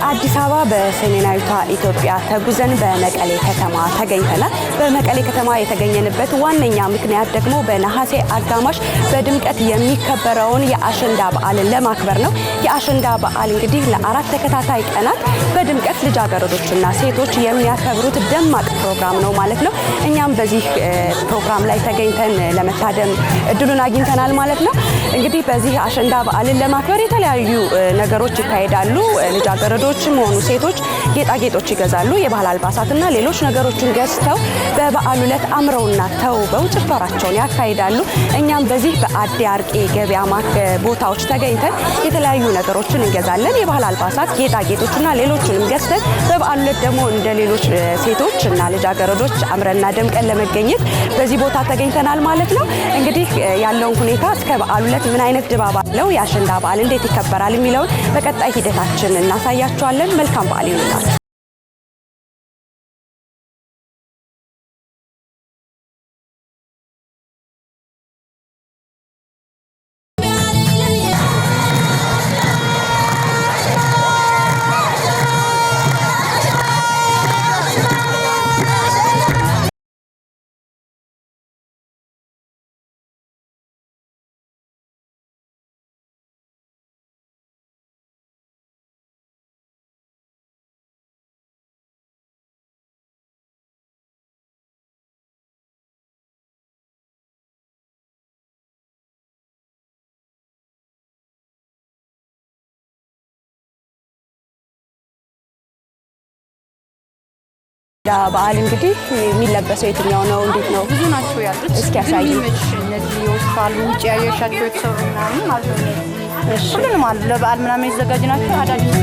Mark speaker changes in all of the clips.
Speaker 1: ከአዲስ አበባ በሰሜናዊቷ ኢትዮጵያ ተጉዘን በመቀሌ ከተማ ተገኝተናል። በመቀሌ ከተማ የተገኘንበት ዋነኛ ምክንያት ደግሞ በነሐሴ አጋማሽ በድምቀት የሚከበረውን የአሸንዳ በዓልን ለማክበር ነው። የአሸንዳ በዓል እንግዲህ ለአራት ተከታታይ ቀናት በድምቀት ልጃገረዶችና ሴቶች የሚያከብሩት ደማቅ ፕሮግራም ነው ማለት ነው። እኛም በዚህ ፕሮግራም ላይ ተገኝተን ለመታደም እድሉን አግኝተናል ማለት ነው። እንግዲህ በዚህ አሸንዳ በዓልን ለማክበር የተለያዩ ነገሮች ይካሄዳሉ። ልጃገረዶችም ሆኑ ሴቶች ጌጣጌጦች ይገዛሉ። የባህል አልባሳትና ሌሎች ነገሮችን ገዝተው በበዓሉ ዕለት አምረውና ተውበው ጭፈራቸውን ያካሂዳሉ። እኛም በዚህ በአዲ አርቄ ገበያ ቦታዎች ተገኝተን የተለያዩ ነገሮችን እንገዛለን። የባህል አልባሳት፣ ጌጣጌጦችና ሌሎችንም ገዝተን በበዓሉ ዕለት ደግሞ እንደ ሌሎች ሴቶች እና ልጃገረዶች አምረና ደምቀን ለመገኘት በዚህ ቦታ ተገኝተናል ማለት ነው። እንግዲህ ያለውን ሁኔታ እስከ በዓሉ ዕለት ምን አይነት ድባብ አለው፣ የአሸንዳ በዓል እንዴት ይከበራል የሚለውን በቀጣይ ሂደታችን እናሳያችኋለን። መልካም በዓል ይሁንላችሁ። በዓል እንግዲህ የሚለበሰው የትኛው ነው? እንዴት ነው?
Speaker 2: ብዙ ናቸው ያሉት።
Speaker 1: እስኪ ያሳዩ።
Speaker 2: እነዚህ ወፋሉ ውጭ ያየሻቸው የተሰሩ ምናምን ማለት ነው። ሁሉንም አሉ። ለበዓል ምናምን የተዘጋጁ ናቸው። አዳዲስ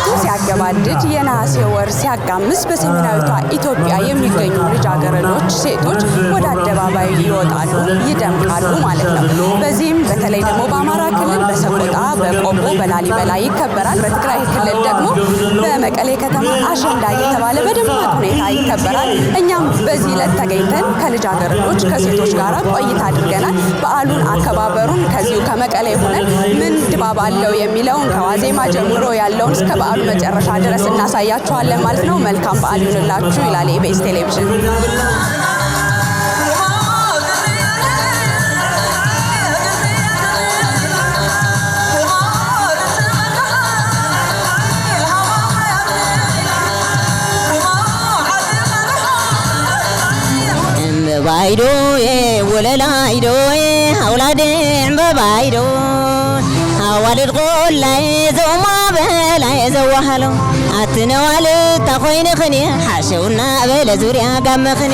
Speaker 1: ዓመቱ ሲያገባድድ የነሐሴ ወር ሲያጋምስ በሰሜናዊቷ ኢትዮጵያ የሚገኙ ልጃገረዶች ሴቶች ወደ አደባባይ ይወጣሉ፣ ይደምቃሉ ማለት ነው። በዚህም በተለይ ደግሞ በአማራ ክልል በሰቆጣ፣ በቆቦ፣ በላሊበላ ይከበራል። በትግራይ ክልል ደግሞ በመቀሌ ከተማ አሸንዳ እየተባለ በደማቅ ሁኔታ ይከበራል። እኛም በዚህ ዕለት ተገኝተን ከልጃገረዶች ከሴቶች ጋር ቆይታ አድርገናል። በዓሉን አከባበሩን ከዚሁ ከመቀሌ ሆነን ምን ድባብ አለው የሚለውን ከዋዜማ ጀምሮ ያለውን እስከ በዓሉ መጨረሻ ድረስ እናሳያችኋለን ማለት ነው። መልካም በዓል ይሁንላችሁ ይላል ኢቢኤስ ቴሌቪዥን።
Speaker 3: ባይዶ ወለላይዶ አውላዴ በባይዶ አዋልድ ቆላይ ዘውማ በላይ ዘዋሃሎ አትነዋል ታኾይን ኸኒ ሓሸውና በለ ዙርያ ጋመኸኒ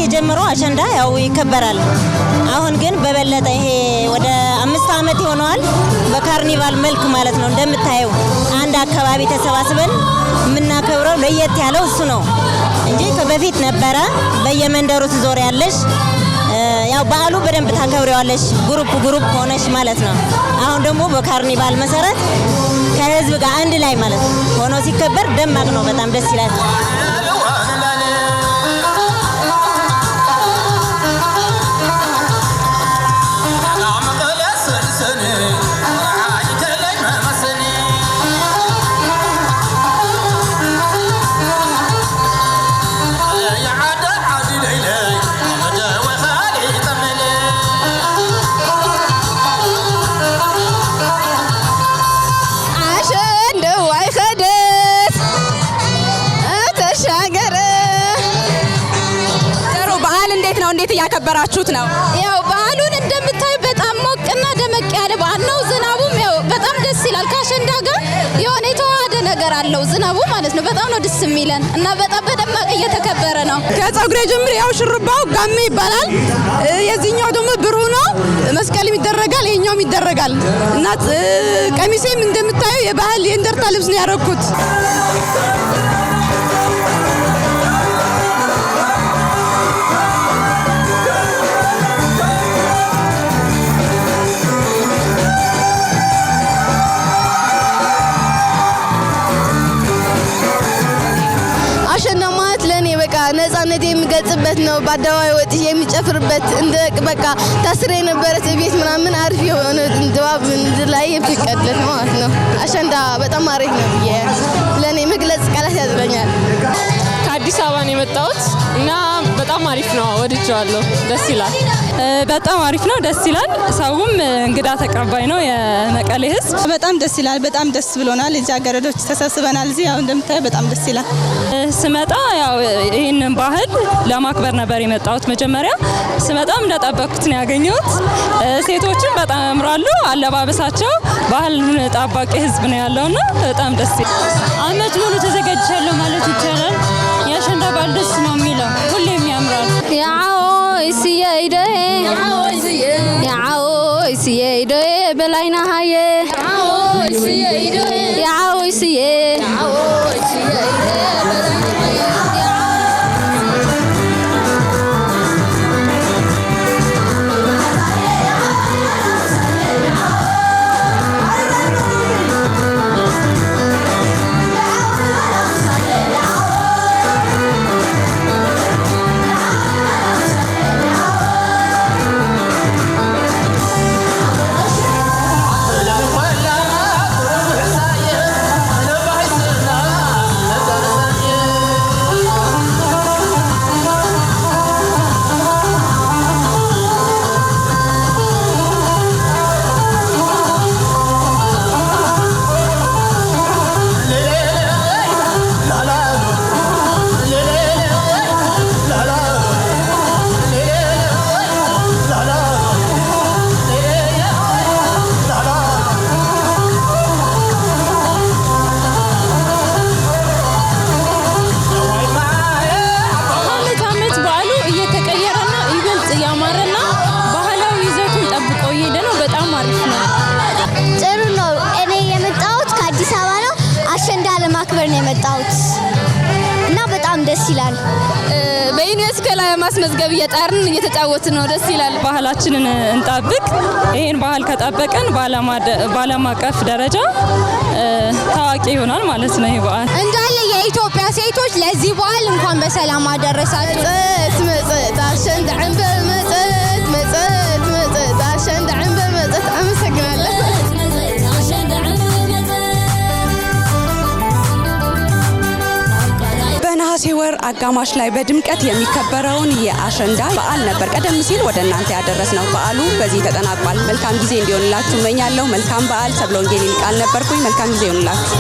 Speaker 3: ጀምሮ አሸንዳ ያው ይከበራል። አሁን ግን በበለጠ ይሄ ወደ 5 ዓመት ይሆነዋል በካርኒቫል መልክ ማለት ነው። እንደምታየው አንድ አካባቢ ተሰባስበን የምናከብረው ለየት ያለው እሱ ነው እንጂ ከበፊት ነበረ በየመንደሩ ትዞር ያለሽ ያው በዓሉ በደንብ ታከብሪዋለሽ ግሩፕ ሆነሽ ማለት ነው። አሁን ደግሞ በካርኒቫል መሰረት ከህዝብ ጋር አንድ ላይ ማለት ሆኖ ሲከበር ደማቅ ነው። በጣም ደስ ይላል።
Speaker 1: እንዴት ያከበራችሁት ነው?
Speaker 4: ያው በዓሉን እንደምታዩ በጣም ሞቅና ደመቅ ያለ በዓል ነው። ዝናቡም ያው በጣም ደስ ይላል። ከአሸንዳ ጋር የሆነ የተዋሃደ ነገር አለው ዝናቡ ማለት ነው። በጣም ነው ደስ የሚለን እና በጣም በደማቅ እየተከበረ ነው።
Speaker 5: ከፀጉሬ ጀምሮ ያው ሽርባው ጋሜ ይባላል። የዚህኛው ደግሞ ብሩ ነው። መስቀልም ይደረጋል፣ ይሄኛውም ይደረጋል እና ቀሚሴም እንደምታዩ የባህል የእንደርታ ልብስ ነው ያረኩት። ነፃነት የሚገልጽበት ነው። በአደባባይ ወጥቼ የሚጨፍርበት እንደ በቃ ታስሬ የነበረች ቤት ምናምን አሪፍ የሆነ ድባብ ላይ የሚፈቀድለት ማለት ነው። አሸንዳ በጣም አሪፍ ነው ብዬ ለእኔ መግለጽ ቃላት ያጥረኛል።
Speaker 6: ከአዲስ አበባ ነው የመጣሁት እና በጣም አሪፍ ነው፣ ወድጄዋለሁ። ደስ ይላል።
Speaker 7: በጣም አሪፍ ነው፣ ደስ ይላል። ሰውም እንግዳ ተቀባይ ነው። የመቀሌ ህዝብ
Speaker 5: በጣም ደስ ይላል። በጣም ደስ ብሎናል። ልጃገረዶች ተሰብስበናል እዚህ። ያው እንደምታዩ በጣም ደስ ይላል።
Speaker 7: ስመጣ ያው ይህንን ባህል ለማክበር ነበር የመጣሁት። መጀመሪያ ስመጣም እንደጠበቅኩት ነው ያገኘሁት። ሴቶችን በጣም ያምራሉ። አለባበሳቸው ባህሉን ጠባቂ ህዝብ ነው ያለውና በጣም ደስ ይላል።
Speaker 8: አመት ሙሉ ተዘጋጅቻለሁ ማለት ይቻላል። የአሸንዳ በዓል ደስ ነው የሚለው፣ ሁሌም ያምራል።
Speaker 4: በላይና ሀየ ይላል። በዩኔስኮ ላይ ማስመዝገብ እየጣርን እየተጫወትን ነው። ደስ ይላል።
Speaker 7: ባህላችንን እንጠብቅ። ይሄን ባህል ከጠበቀን በዓለም አቀፍ ደረጃ ታዋቂ ይሆናል ማለት ነው። ይሄ በዓል
Speaker 4: እንዳለ የኢትዮጵያ ሴቶች ለዚህ በዓል እንኳን በሰላም አደረሳችሁ።
Speaker 5: መጽት አሸንዳ ዐንበር መጽት መጽት መጽት አሸንዳ ዐንበር መጽት። አመሰግናለሁ።
Speaker 1: በነሐሴ ወር አጋማሽ ላይ በድምቀት የሚከበረውን የአሸንዳ በዓል ነበር ቀደም ሲል ወደ እናንተ ያደረስነው። በዓሉ በዚህ ተጠናቋል። መልካም ጊዜ እንዲሆንላችሁ እመኛለሁ። መልካም በዓል። ሰብለ ወንጌል ይልቃል ነበርኩኝ። መልካም ጊዜ ይሆንላችሁ።